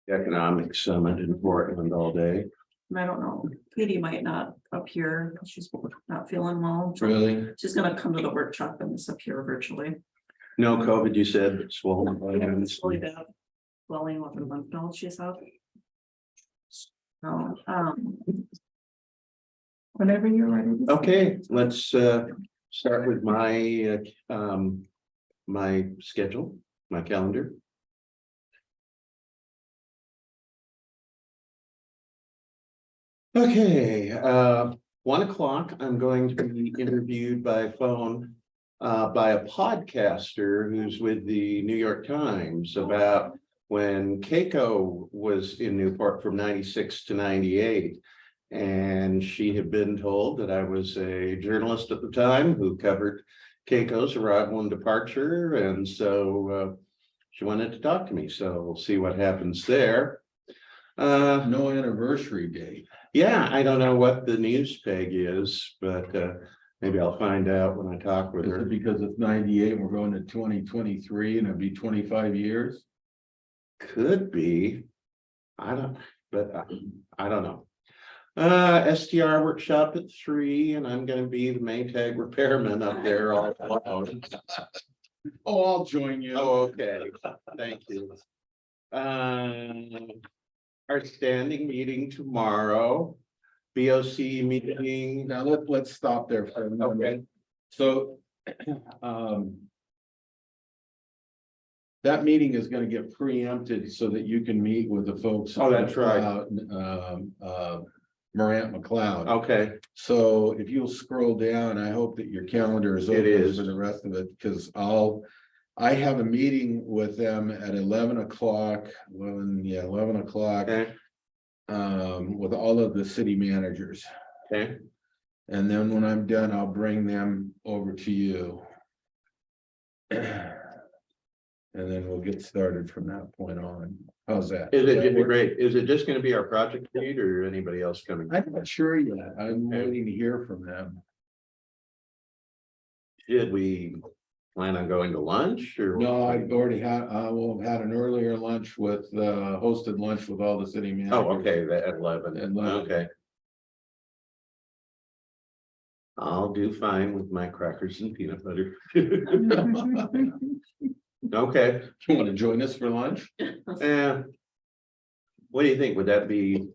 economic summit in Portland all day. And I don't know, Katie might not appear, she's not feeling well. so Really? She's gonna come to the workshop and disappear virtually. No COVID, you said, swollen. It's really bad. Swelling with her lymph nodes, she's had. So, whenever you're ready. Okay, let's start with my my schedule, my calendar. Okay, 1 o'clock, I'm going to be interviewed by phone by a podcaster who's with the New York Times about when Keiko was in Newport from 96 to 98. And she had been told that I was a journalist at the time who covered Keiko's arrival and departure. And so she wanted to talk to me. So we'll see what happens there. No anniversary date. Yeah, I don't know what the news peg is, but maybe I'll find out when I talk with Is her. it because it's 98 and we're going to 2023 and it'll be 25 years? Could be. I don't know. STR workshop at 3, and I'm gonna be the Maytag repairman up there all alone. Oh, I'll join you. Oh, okay, thank you. Our standing meeting tomorrow, BOC meeting. Now let's stop there for a Okay. minute. So, that meeting is gonna get preempted so that you can meet with the folks. Oh, that's right. about, Morant McLeod. Okay, So if you'll scroll down, I hope that your calendar is It open is. for the rest of it, because I have a meeting with them at 11 o'clock, 11 o'clock. okay, With all of the city managers. okay. And then when I'm done, I'll bring them over to you. And then we'll get started from that point on. How's that? Is Does it that work? great? Is it just gonna be our project lead or anybody else coming? I'm not sure yet. I'm Okay. waiting to hear from them. Did we plan on going to lunch or? No, I've already had, I will have had an earlier lunch with, hosted lunch with all the city managers. Oh, okay, that at 11, At 11. okay. I'll do fine with my crackers and peanut butter. Okay, You want to join us for lunch? and what do you think? Would that be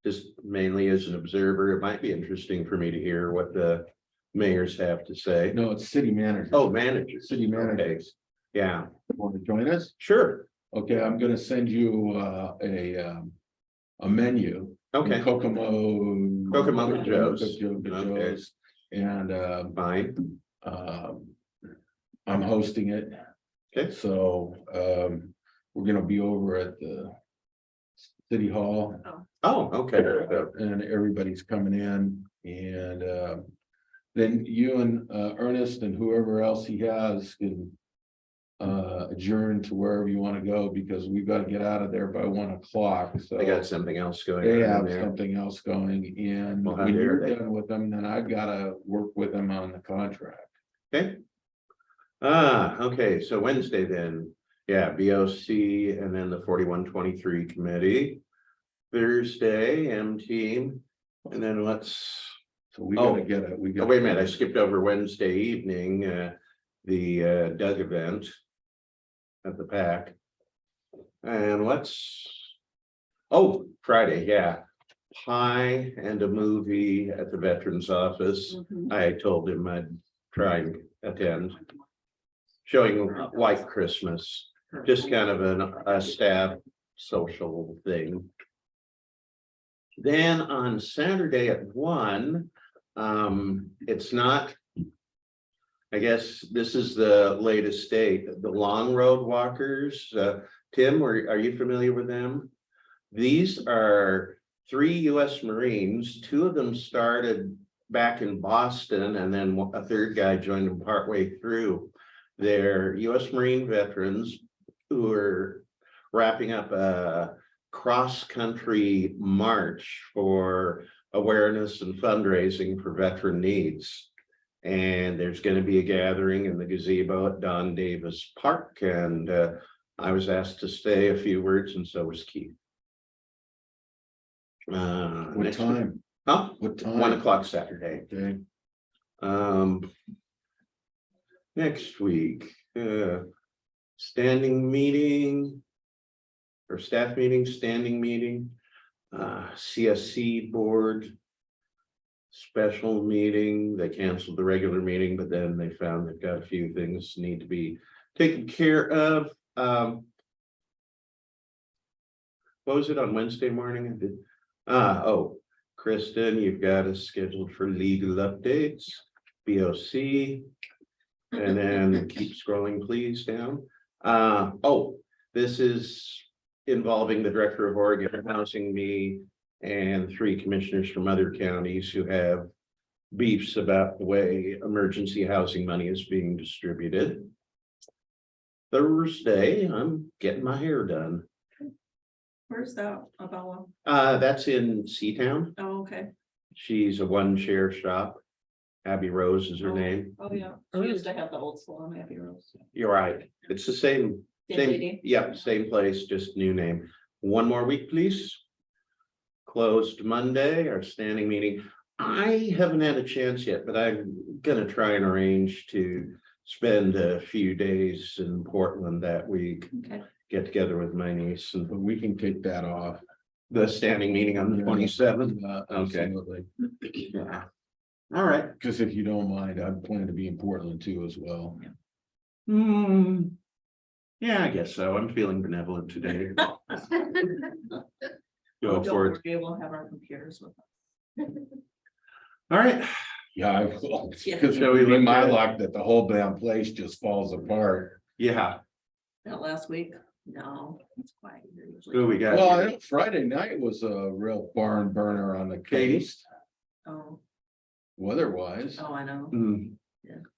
just mainly as an observer? It might be interesting for me to hear what the mayors have to say. No, it's city managers. Oh, managers. City managers. Yeah, Want to join us? sure. Okay, I'm gonna send you a menu. Okay, Kokomo. Kokomo Joe's. Joe's. And fine. I'm hosting it. Okay. So we're gonna be over at the city hall Oh, okay. and everybody's coming in and then you and Ernest and whoever else he has can adjourn to wherever you want to go, because we've got to get out of there by 1 o'clock. So They got something else going they on have there. something else going, and Well, how when dare you're they? done with them, then I've got to work with them on the contract. Okay. Okay, so Wednesday then, yeah, BOC and then the 4123 committee. Thursday, M team, and then let's, So we Oh. gotta get it, we oh, got. wait a minute, I skipped over Wednesday evening, the Doug event at the PAC. And Friday, yeah, pie and a movie at the Veterans Office. Mhm. I told him I'd try and attend. Showing White Christmas, just kind of a staff social thing. Then on Saturday at 1, it's not. I guess this is the latest date, the Long Road Walkers. Tim, are you familiar with them? These are 3 US Marines. 2 of them started back in Boston, and then a third guy joined them partway through. They're US Marine veterans who are wrapping up a cross-country march for awareness and fundraising for veteran needs. And there's going to be a gathering in the gazebo at Don Davis Park, and I was asked to say a few words, and so was Keith. What next week. time? Huh? What time? 1 o'clock Saturday. Okay. Next week, standing meeting. Or staff meeting, standing meeting, CSC board. Special meeting, they canceled the regular meeting, but then they found they've got a few things need to be taken care of. What was it on Wednesday morning? I did, oh, Kristen, you've got us scheduled for legal updates, BOC. And then keep scrolling, please, down. Oh, this is involving the director of Oregon Housing, me, and 3 commissioners from other counties who have beefs about the way emergency housing money is being distributed. Thursday, I'm getting my hair done. Where's that, Abella? That's in Seatown. Oh, okay. She's a 1-chair shop. Abby Rose is her name. Oh, yeah. She used to have the old salon, Abbey Rose. You're right. It's the same. Same lady? Yep, same place, just new name. 1 more week, please. Closed Monday, our standing meeting. I haven't had a chance yet, but I'm gonna try and arrange to spend a few days in Portland that week. Okay. Get together with my niece and But we can take that off. the standing meeting on the 27th. Okay. Absolutely. Yeah. All right. Because if you don't mind, I plan to be in Portland too as well. Yeah, I guess so. I'm feeling benevolent today. Go Don't for it. worry, we'll have our computers with us. All right. Yeah, I will. Yeah. Because it Shall we would be look my at it? luck that the whole damn place just falls apart. Yeah. That last week? No, it's quiet here usually. Who we got? Well, I here? know Friday night was a real barn burner on the Katie? coast, Oh, weather-wise. oh, I know. Hmm.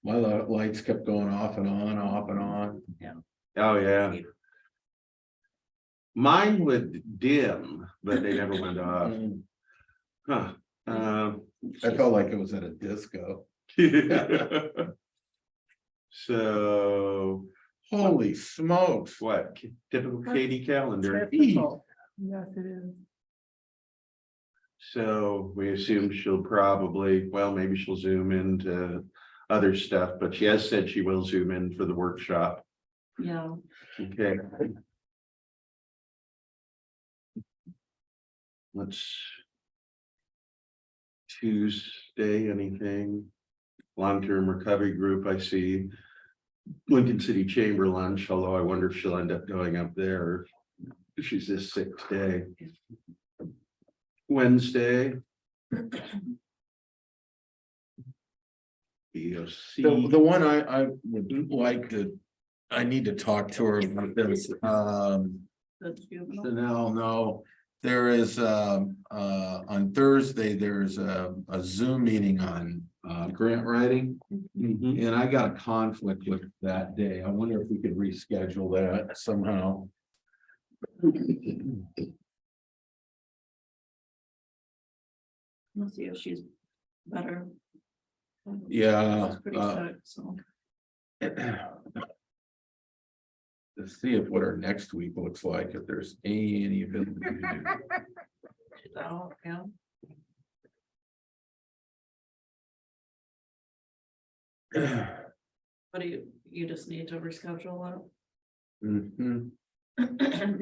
My lights kept going off and on, off and on. Oh, yeah. Mine would dim, but they never went off. Huh. I felt like it was at a disco. So Holy smokes. what? Typical Katie calendar. Typical. Yes, it is. So we assume she'll probably, well, maybe she'll zoom into other stuff, but she has said she will zoom in for the workshop. Yeah, Okay. Let's. Tuesday, anything? Long-term recovery group, I see. Lincoln City Chamber lunch, although I wonder if she'll end up going up there. Or if she's this sick today. Wednesday. The BOC. one I would like to, I need to talk to her about this, the juvenile. Chanel, no. There is, on Thursday, there's a Zoom meeting on, grant writing. Mhm. And I got a conflict with that day. I wonder if we could reschedule that somehow. Let's see if she's better. Yeah, She's pretty sick, so. Let's see if what our next week looks like, if there's any ability to She's out, yeah. do. But you just need to reschedule Mhm. it.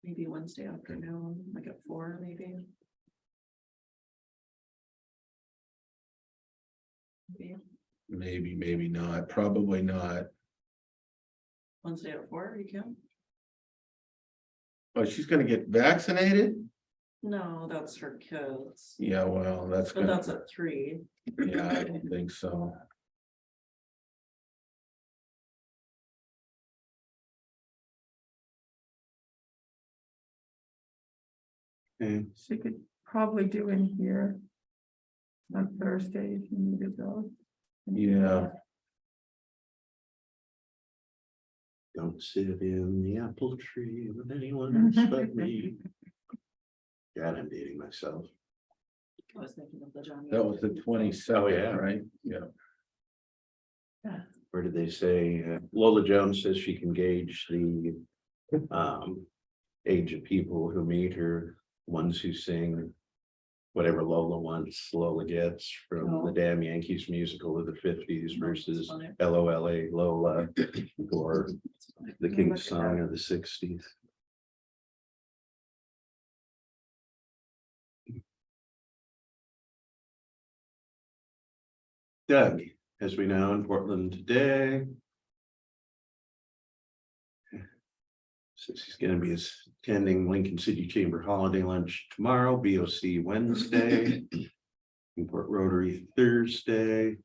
Maybe Wednesday afternoon, like at 4, maybe. Maybe, maybe not, probably not. Wednesday at 4, you can? Oh, she's gonna get vaccinated? No, that's for kids, Yeah, well, that's but gonna, that's at 3. yeah, I don't think so. Okay. She could probably do in here. On Thursday if you needed those. Yeah. Don't sit in the apple tree with anyone else but me. God, I'm dating myself. I was thinking of the John. That was the Oh, 27th, yeah. right? Yeah. Where did they say, Lola Jones says she can gauge the age of people who meet her, ones who sing. Whatever Lola wants, Lola gets from the Oh. Damn Yankees musical of the fifties Oh, that's versus funny. LOLA Lola. Or the Look King's at Song that. of the sixties. Doug, as we know in Portland today. Says he's gonna be attending Lincoln City Chamber Holiday Lunch tomorrow, BOC Wednesday. Newport Rotary Thursday.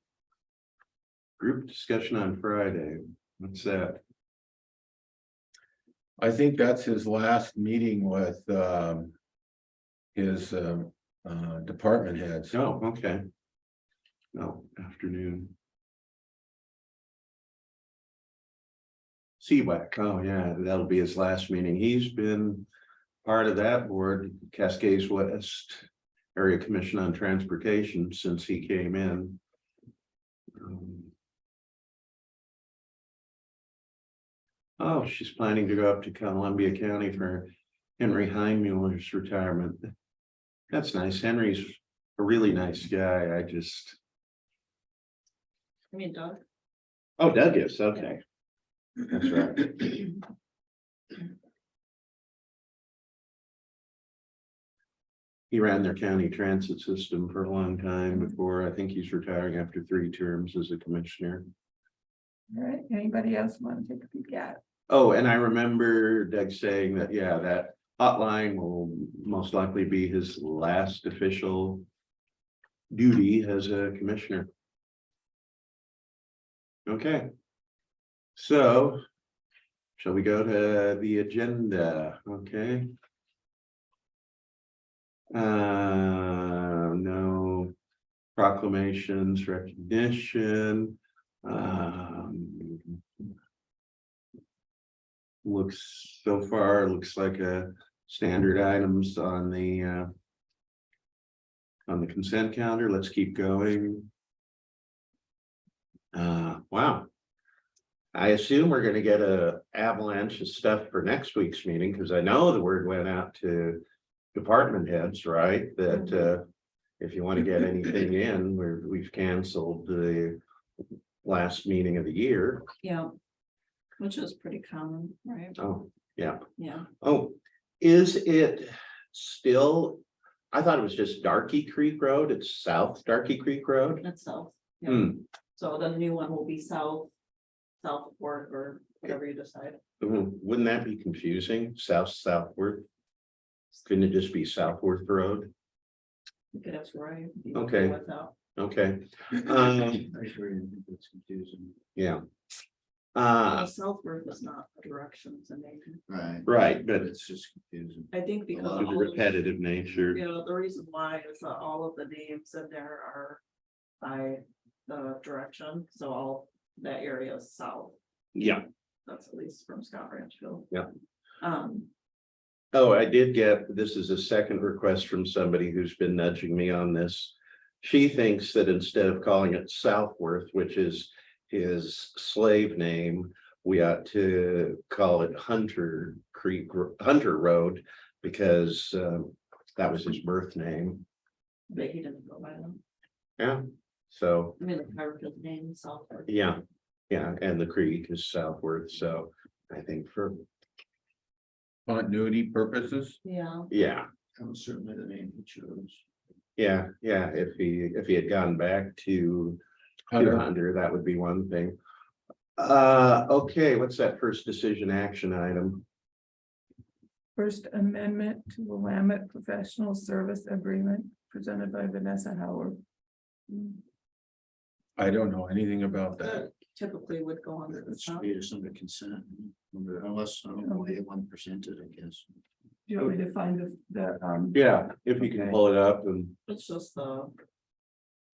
Group discussion on Friday. What's that? I think that's his last meeting with his department heads. Oh, okay. No, afternoon. CWAC, oh yeah, that'll be his last meeting. He's been part of that board, Cascades West Area Commission on Transportation, since he came in. Oh, she's planning to go up to Columbia County for Henry Heimuller's retirement. That's nice. Henry's a really nice guy. I just, I mean, Doug. oh, Doug is, okay. That's right. He ran their county transit system for a long time before, I think he's retiring after 3 terms as a commissioner. All right, anybody else want to take a peek at? Oh, and I remember Doug saying that, yeah, that hotline will most likely be his last official duty as a commissioner. Okay. So, shall we go to the agenda? Okay. No proclamations, recognition. Looks so far, looks like a standard items on the consent calendar. Let's keep going. Wow. I assume we're gonna get a avalanche of stuff for next week's meeting, because I know the word went out to department heads, right? That if you want to get anything in, we've canceled the last meeting of the year. Yeah. Which is pretty common, right? Oh, yeah. Yeah. Oh, is it still? I thought it was just Darky Creek Road. It's South Darky Creek Road. That's south. Yeah. Hmm. So the new one will be south Fork or whatever you decide. Wouldn't that be confusing? Southworth? Couldn't it just be Southworth Road? You could ask Roy. Okay. Without. Okay. It's confusing. Yeah. Southworth is not a direction, it's a name. Right. Right, but It's just confusing. I think because lot the of all of- repetitive nature. Yeah, the reason why is that all of the names in there are by the direction, so all that area is south. Yeah. That's at least from Scott Ranchville. Yeah. Um, Oh, I did get, this is a second request from somebody who's been nudging me on this. She thinks that instead of calling it Southworth, which is his slave name, we ought to call it Hunter Road, because that was his birth name. but he didn't go by them. Yeah, so, I mean, the Firefield name is Southworth. yeah, and the creek is Southworth, so I think for, Continuity purposes. Yeah, yeah. That was certainly the name he chose. Yeah, if he had gone back to Hunter. Hunter, that would be one thing. Okay, what's that first decision action item? First amendment to the Willamette Professional Service Agreement presented by Vanessa Howard. I don't know anything about that. that typically would go on. It should be just under consent, unless only one presented, I guess. Do you want me to find the Yeah, if you can Okay. pull it up and, It's just the.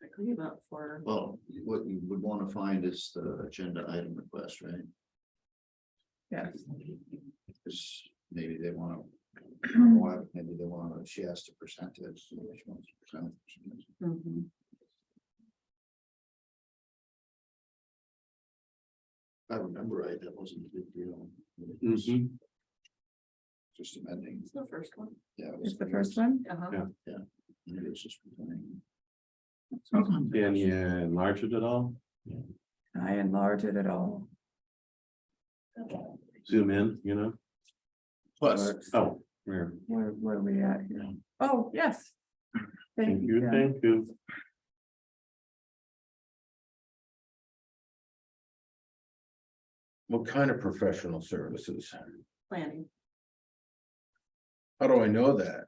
Agreement for, Well, what you would want to find is the agenda item request, right? yes, Because maybe they want to, maybe they want to, she has to present it. So she wants to present it. Mhm. If I remember right, that wasn't a big deal. Mhm. just amending, It's the first one. yeah. it was- Is the first one? Uh-huh. Yeah. Maybe it's just amending. Can you enlarge it at all? I enlarge it at all. Zoom in, you know? Plus, Oh, there. Where are we at here? Oh, yes. Thank you, Tim. thank you. What kind of professional services? Planning, How do I know that?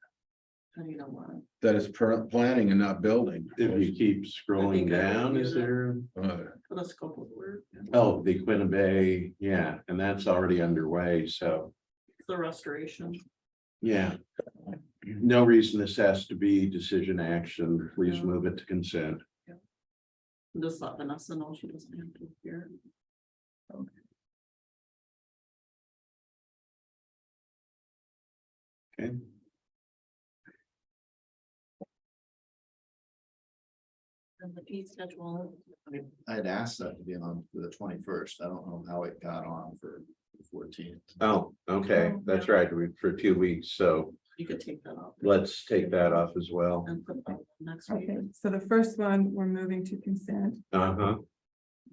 how do you know what? That it's planning and not building? If you keep scrolling think I down, is reviewed there? For the scope of work, Oh, the Quinn Bay, yeah, and that's already underway, so, the restoration. yeah. No reason this has to be decision action, please No. move it to consent. Just let Vanessa know she doesn't have to hear. Okay. And the fee schedule, I'd asked that to be on for the 21st. I don't know how it got on for the 14th. Oh, okay, Oh, that's right, for 2 weeks, so you could take that off. let's take that off as well. And put that next week, Okay, so the first one, we're moving to consent Uh-huh,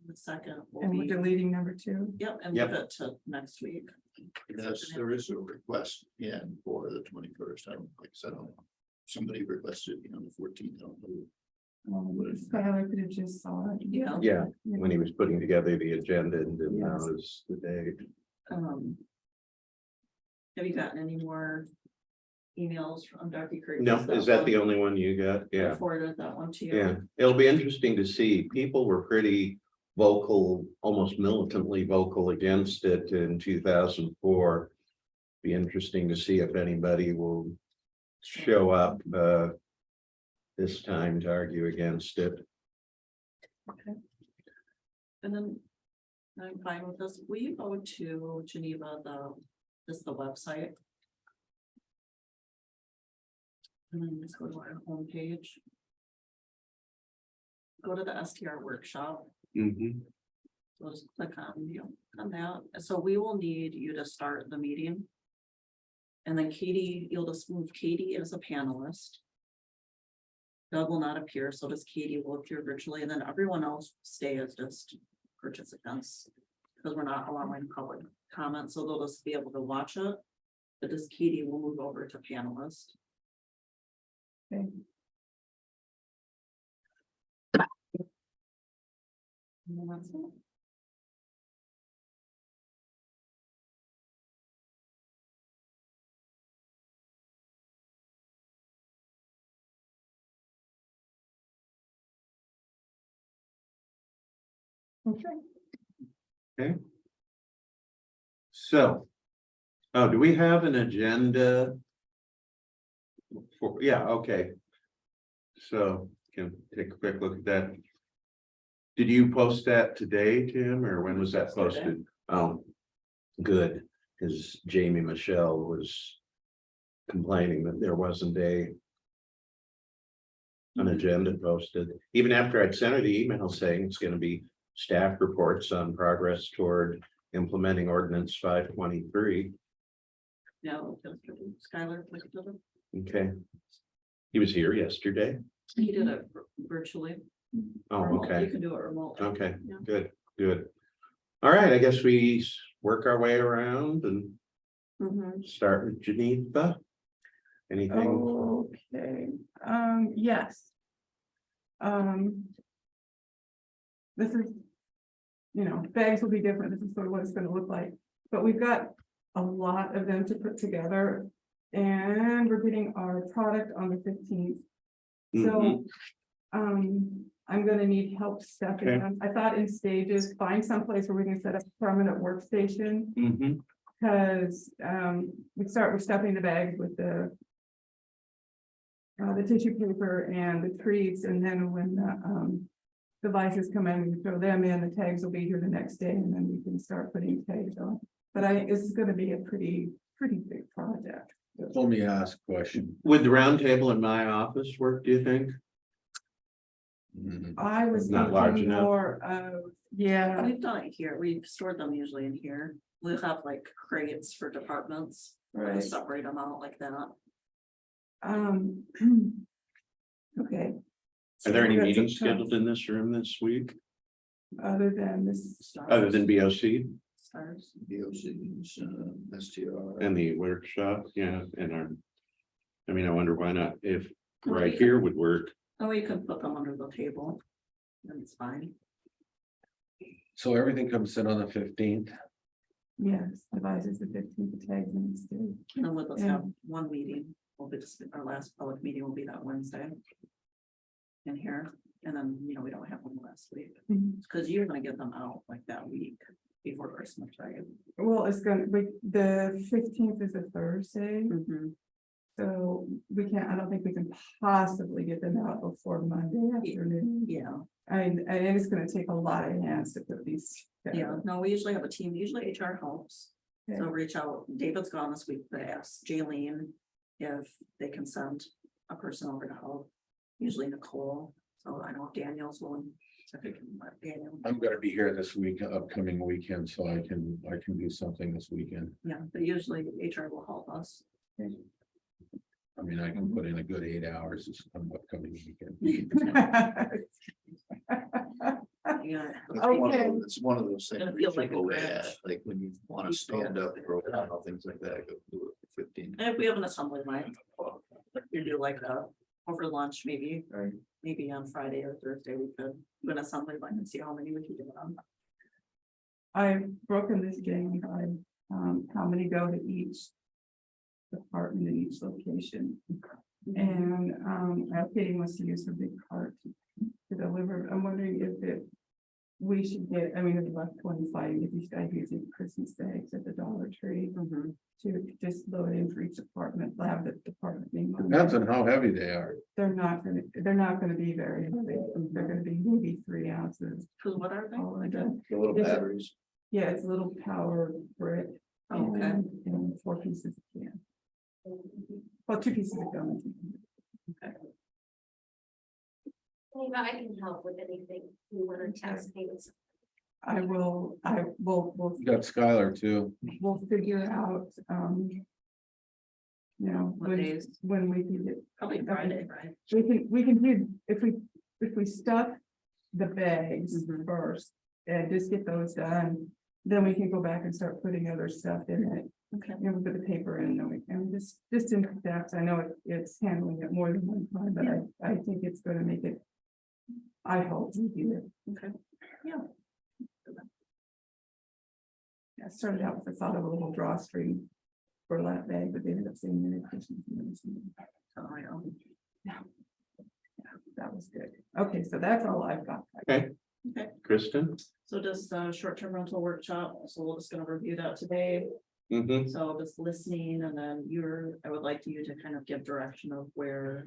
the second will and we're be, deleting number 2. yep, and Yep. move it to next week. Yes, there is a request in for the 21st. I don't, like I said, I don't know. Somebody requested on the 14th. I don't know. Skylar could have just saw it. Yeah. yeah, when he was putting together the agenda and didn't Yes. notice the date. Have you gotten any more emails from Darby Creek? No, is that the only one you got? I Yeah. forwarded that one to you. Yeah, it'll be interesting to see. People were pretty vocal, almost militantly vocal against it in 2004. Be interesting to see if anybody will show up this time to argue against it. And then I'm fine with this. Will you go to Geneva, the website? And then just go to our homepage. Go to the STR workshop. Mhm. So just click on that. So we will need you to start the meeting. And then Katie, you'll just move Katie as a panelist. Doug will not appear, so does Katie will appear virtually, and then everyone else stay as just participants. Because we're not allowing public comment, so they'll just be able to watch it. But just Katie will move over to panelist. Okay. And then that's it. Okay. So. Oh, do we have an agenda? Yeah, okay. So can take a quick look at that. Did you post that today, Tim, or when was that Yesterday. posted? Oh, good, because Jamie Michelle was complaining that there wasn't an agenda posted, even after I'd sent her the email saying it's gonna be staff reports on progress toward implementing ordinance 523. Yeah, yesterday, Skylar looked at it. Okay. He was here yesterday. He did it virtually. Oh, remote. okay. You can do it remotely. Okay, Yeah. good, good. All right, I guess we work our way around and Mhm. start with Geneva. Anything? Okay, yes. This is, bags will be different. This is sort of what it's gonna look like, but we've got a lot of them to put together. And we're getting our product on the 15th. So, I'm gonna need help stepping Okay. in. I thought in stages, find someplace where we can set up a permanent workstation. Mhm. Cause, we start with stuffing the bags with the tissue paper and the treats, and then when the devices come in, we throw them in, the tags will be here the next day, and then we can start putting tags on. But it's gonna be a pretty big project. Let me ask a question. Would the round table in my office work, do you think? Mhm. I was Not large thinking enough? more of, yeah, We've done it here. We've stored them usually in here. We'll have like crates for departments. We'll right, separate them out like that. um. Okay. Are there any That's meetings a tough- scheduled in this room this week, Other than this, other than BOC Stars. BOC's, STR. and the workshop? Yeah, and our. I mean, I wonder why not, if Well, right we here would work. Oh, you can put them under the table. And it's fine. So everything comes in on the 15th. yes, devices the 15th, tags and it's due. And then with us have one meeting. Will be just, our last public meeting will be that Wednesday. In here, and then, you know, we don't have one last week, Mhm. because you're gonna get them out like that week before Christmas, right? Well, it's gonna be, the 15th is a Thursday, Mhm. so we can't, I don't think we can possibly get them out before Monday afternoon. Yeah, And it's gonna take a lot of hands to put these. yeah, together. no, we usually have a team, usually HR helps. So Okay. reach out, David's gone this week, but ask Jaylene if they can send a person over to help. Usually Nicole, so I know Daniel's willing, so if we can let Daniel, I'm gonna be here this week, upcoming weekend, so I can do something this weekend. yeah, but usually HR will help us. I mean, I can put in a good 8 hours this upcoming weekend. Yeah, It's one of those things. It'll where you feel like go a away crash. at, like when you wanna stand up, throw down, things like that, go do it for 15. and if we have an assembly line, you do like that, over lunch, maybe, or maybe on Friday or Thursday, we could do an assembly line and see how many we can do it on. I've broken this down by, how many go to each department in each location. And, Katie wants to use her big cart to deliver. I'm wondering if we should get, I mean, it's about 25, if you start using Christmas bags at the Dollar Tree Mhm. to just load in for each department, have the department name on Depends it. on how heavy they are. They're not gonna be very heavy. They're gonna be maybe 3 ounces. Cause what are they? all Like of a- them. The little It's a- batteries. Yeah, it's a little power brick. Oh, okay. And 4 pieces of can. Well, 2 pieces of gum. Maybe I can help with anything you want to test things. we'll You got Skylar too. we'll figure out, you know, What days? when we can get, Probably Friday, right? we can do, if we stuff the bags Mhm. first and just get those done, then we can go back and start putting other stuff in it. Okay. You know, we put the paper in, then we can just in steps. I know it's handling it more than one time, but I think it's gonna make it. I hope easier. Okay. I started out with the thought of a little drawstring for that bag, but they ended up saying unit Christmas. So, I know. That was good. Okay, so that's all I've got. Okay, Okay, Kristen? so just the short-term rental workshop, so we're just gonna review that today. Mm-hmm, So just listening, and then I would like you to kind of give direction of where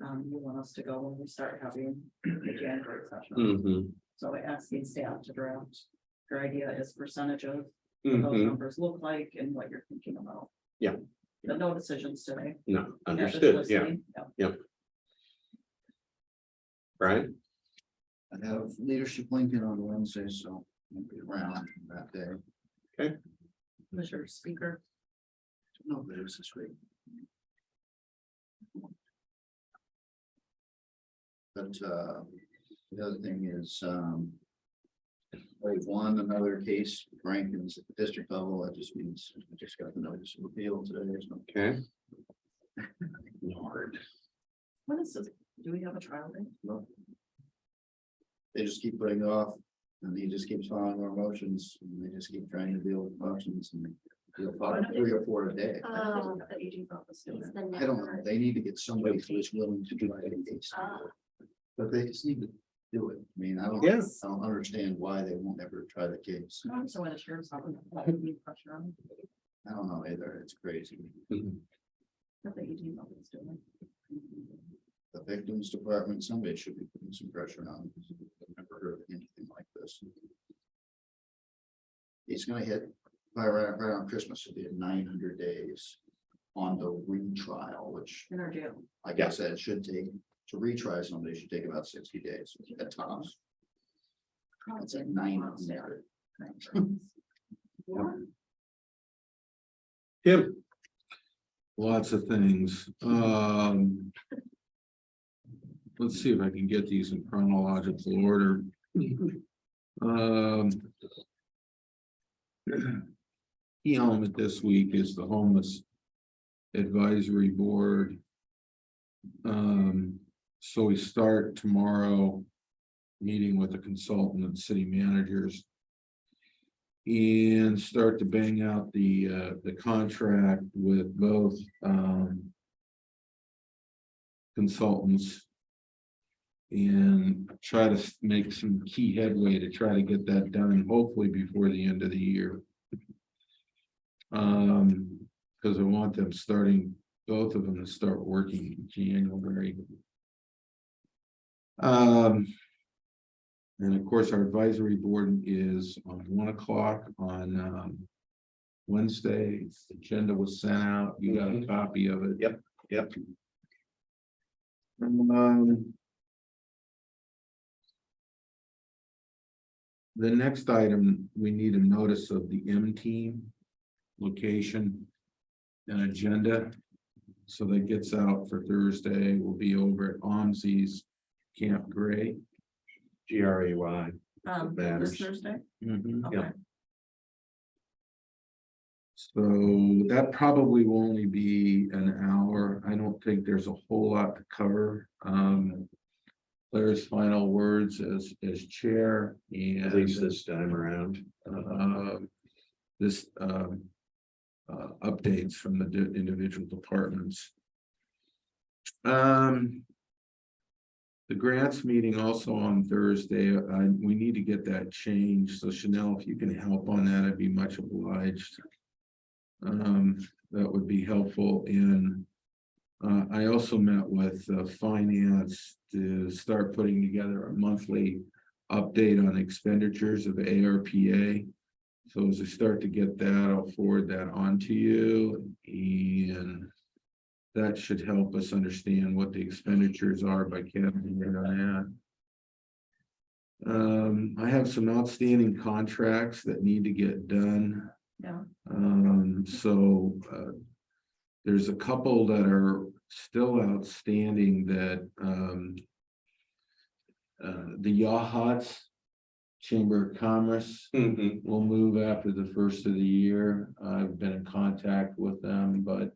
you want us to go when we start having the January session. mm-hmm, So asking staff to draft, your idea is percentage of what those mm-hmm. numbers look like and what you're thinking about. Yeah. But no decisions today. No, Yeah, just understood, yeah, listening. Yeah. Brian? I have leadership Lincoln on Wednesday, so I'll be around that day. Who's your speaker? No, but it's this week. But the other thing is, we've won another case, Rankins at the district level. That just means I just got the notice of appeal today. So Okay. Lord. What is this? Do we have a trial date? no. They just keep putting it off, and he just keeps following our motions, and they just keep trying to deal with motions, and he'll file 3 or 4 a day. The AG's office doing It's it. the I don't know, network. they need to get somebody who's willing to do the case. But they just need to do it. I mean, I Yes. don't understand why they won't ever try the case. So when the sheriff's office, that would be pressure on. I don't know either. It's crazy. Mhm. What the AG's office doing. The victims department, somebody should be putting some pressure on. Because I've never heard of anything like this. He's gonna hit, by right around Christmas, it'll be at 900 days on the retrial, which In our jail. like I said, should take to retry somebody should take about 60 days at tops. It's like 9 months. Tim, Lots of things. Let's see if I can get these in chronological order. Um. Key element this week is the homeless advisory board. So we start tomorrow, meeting with the consultant and city managers. And start to bang out the contract with both, consultants. And try to make some key headway to try to get that done, hopefully before the end of the year. Because I want them starting, both of them to start working in January. And of course, our advisory board is on 1 o'clock on Wednesday. The agenda was sent out. You got a copy of it. Yep. The next item, we need a notice of the M team location and agenda. So that gets out for Thursday. We'll be over at OMSI's Camp Gray. GRAY. This Matters. Thursday, Mhm. okay, So that probably will only be an hour. I don't think there's a whole lot to cover. Claire's final words as chair and. At least this time around. This updates from the individual departments. The grants meeting also on Thursday, we need to get that changed, so Chanel, if you can help on that, I'd be much obliged. That would be helpful. And I also met with finance to start putting together a monthly update on expenditures of ARPA. So as I start to get that, I'll forward that on to you, and that should help us understand what the expenditures are by capping it on that. I have some outstanding contracts that need to get done. yeah, So there's a couple that are still outstanding that the Yachats Chamber of Commerce Mhm. will move after the first of the year. I've been in contact with them, but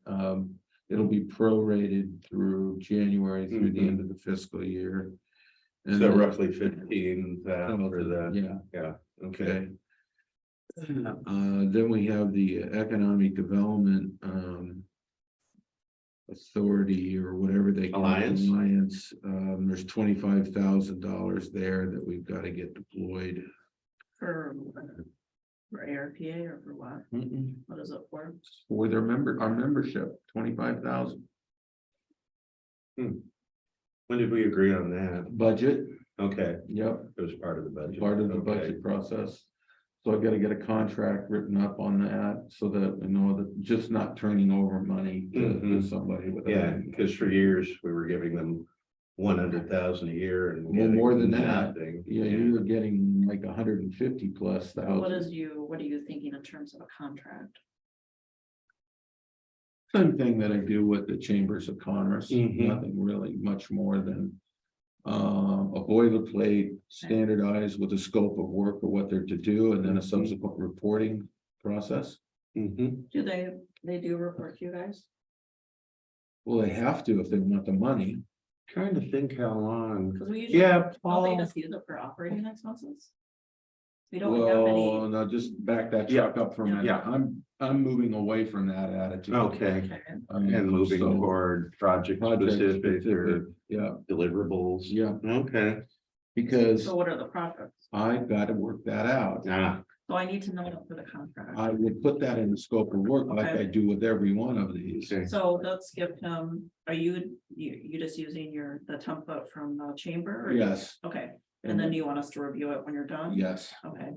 it'll be prorated through January through the end of the fiscal year. And So then- roughly 15 for the, Yeah, okay. then we have the Economic Development Authority or whatever they call it, Alliance. Alliance. There's $25,000 there that we've got to get deployed. for ARPA or for what? What is it for? For their our membership, 25,000 When did we agree on that? budget. Okay, Yep, it was part of the budget. part of the Okay. budget process. So I gotta get a contract written up on that so that I know that just not turning over money to Mhm. somebody without. Yeah, because for years we were giving them 100,000 a year and. Well, more than getting that. nothing. Yeah, you were getting like 150 plus So thousand. what are you thinking in terms of a contract? Same thing that I do with the chambers of commerce, Mhm. nothing really much more than. A boilerplate standardized with a scope of work of what they're to do and then a subsequent reporting process. Mhm. Do they do report to you guys? Well, they have to if they want the money. Trying to think how long. Because we usually, Yeah, don't they Paul. just use it for operating expenses? We don't have Well, any. now just back that truck up for a minute. Yeah. I'm moving away from that attitude. Okay, Okay. and moving So, toward project project specific specific, or yeah, deliverables. yeah, Okay, because So what are the projects? I've got to work that out. So I need to know it for the contract. I would put that in the scope of work like I do with every one of these. okay. So let's give him, are you just using the template from the chamber? or- Yes, Okay, and then you want us to review it when you're done? yes. Okay,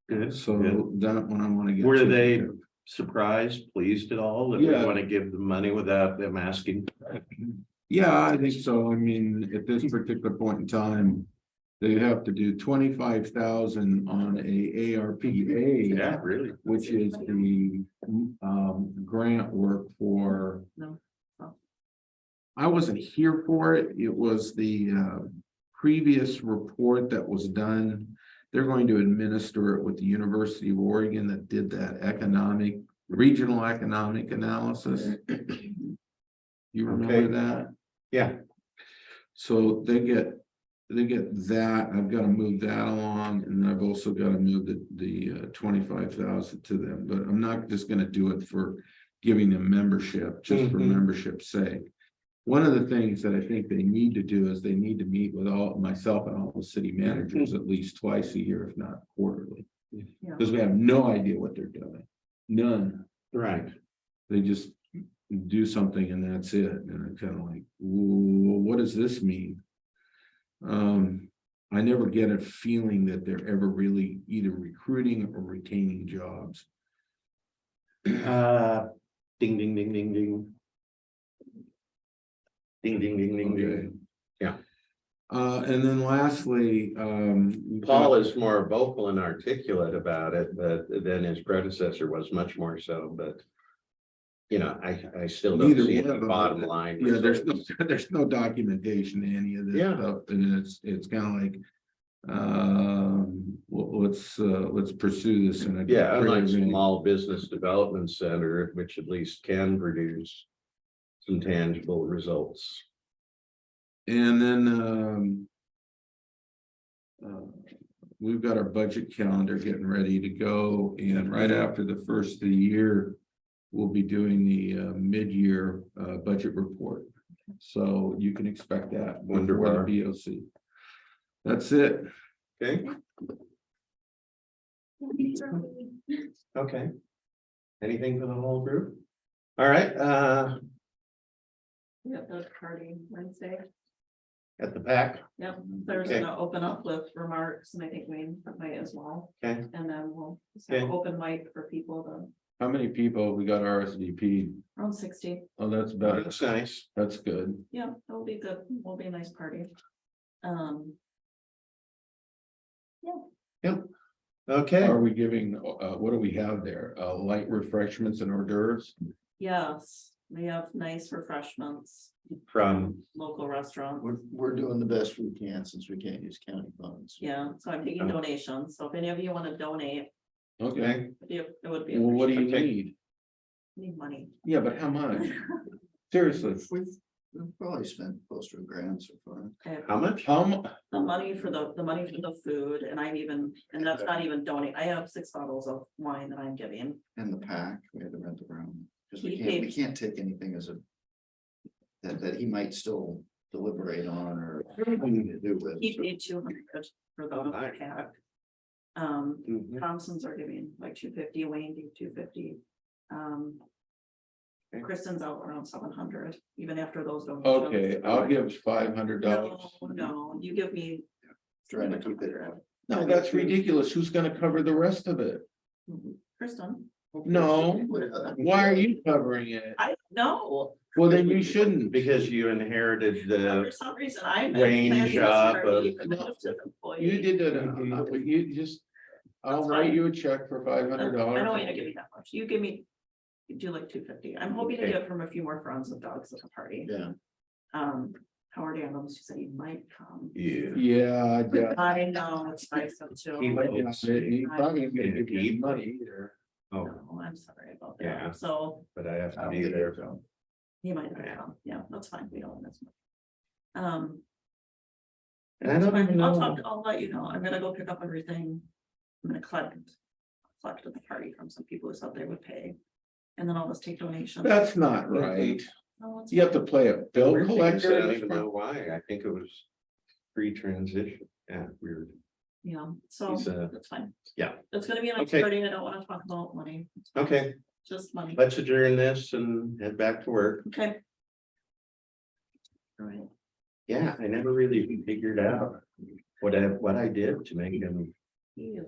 Good, good. So that one I want to get. Were to. they surprised, pleased at all? That we Yeah. want to give them money without them asking? Yeah, I think so. I mean, at this particular point in time, they have to do 25,000 on a ARPA. Yeah, really. Which is the grant work for. No. Oh. I wasn't here for it. It was the previous report that was done. They're going to administer it with the University of Oregon that did that regional economic analysis. You remember Okay. that? Yeah, So they get that. I've got to move that along, and then I've also got to move the 25,000 to them, but I'm not just gonna do it for giving them membership, just for Mhm. membership's sake. One of the things that I think they need to do is they need to meet with myself and all the city managers at least twice a year, if not quarterly. Yeah. Because we have no idea what they're doing. None. right. They just do something and that's it. And I'm kind of like, well, what does this mean? I never get a feeling that they're ever really either recruiting or retaining jobs. Ding, ding, ding, ding, ding. Ding, ding, ding, ding, Okay. ding. Yeah. And then lastly, Paul is more vocal and articulate about it, but than his predecessor was, much more so, but. You know, I still don't Neither see one any of them. bottom line. Yeah, there's results. there's no documentation to any of this Yeah. stuff, and it's kind of like. Let's pursue this in a. Yeah, unlike creative way. small business development center, which at least can produce some tangible results. And then we've got our budget calendar getting ready to go, and right after the first of the year, we'll be doing the mid-year budget report. So you can expect that before the BOC. That's it. Okay, okay. Anything for the whole group? All right, We have the party Wednesday. at the back, Yep, there's Okay. gonna open up with remarks and I think we might as well. okay, And then we'll just have Okay. open mic for people How many people have we got RSVP? around 60. Oh, that's better. that's nice. That's good. Yeah, it'll be good. Will be a nice party. Okay, Are we giving, what do we have there? Light refreshments and hors d'oeuvres? Yes, we have nice refreshments, from, local restaurants. We're doing the best we can since we can't use county funds. Yeah, so I'm taking donations. So if any of you want to donate, Okay, it would be. well, what do you Okay. need? Need money. Yeah, but how much? Seriously, We've probably spent close to $1,000 so far. how much? The money for the money for the food and and that's not even donate. I have 6 bottles of wine that I'm giving. And the pack, we had to rent the ground, because we He can't take anything as a. That he might still deliberate on or anything to do with. He paid 200 for the Nice. pack. Mhm. Thompson's are giving like 250, Wayne gave 250. Okay. Kristen's out around 700, even after those donations. okay, I'll give $500. No, you give me. Trying to keep it. No, that's ridiculous. Who's gonna cover the rest of it? Kristen, No. Why are you covering it? I know, Well, then you shouldn't. Because you inherited for the, some reason I'm. Wayne shop of- You did it, you just, I'll That's write fine. you a check for $500. I don't want you to give me that much. You give me. You do like 250. I'm hoping to Okay. get from a few more friends with dogs at the party. Yeah, Howard Adams, she said he might come. yeah. Yeah, I know, it's nice of He too. might- He's probably gonna give you money either. Oh, No, I'm sorry about Yeah. that. So but I have I to don't be think there. so. he might not come. Yeah, that's fine. We don't want this. And I That's don't fine. even know. I'll let you know. I'm gonna go pick up everything. I'm gonna collect at the party from some people who said they would pay. And then I'll just take donations. That's not right. No, it's You have to fine. play a bill Weird thing is, I collector. don't even know why. I think it was pre-transition. Yeah, weird. Yeah, so He's, that's fine. yeah. It's gonna be a nice Okay. party. I don't wanna talk about money, Okay, just money. let's adjourn this and head back to work. Okay. All right. Yeah, I never really figured out what I did to make him He is,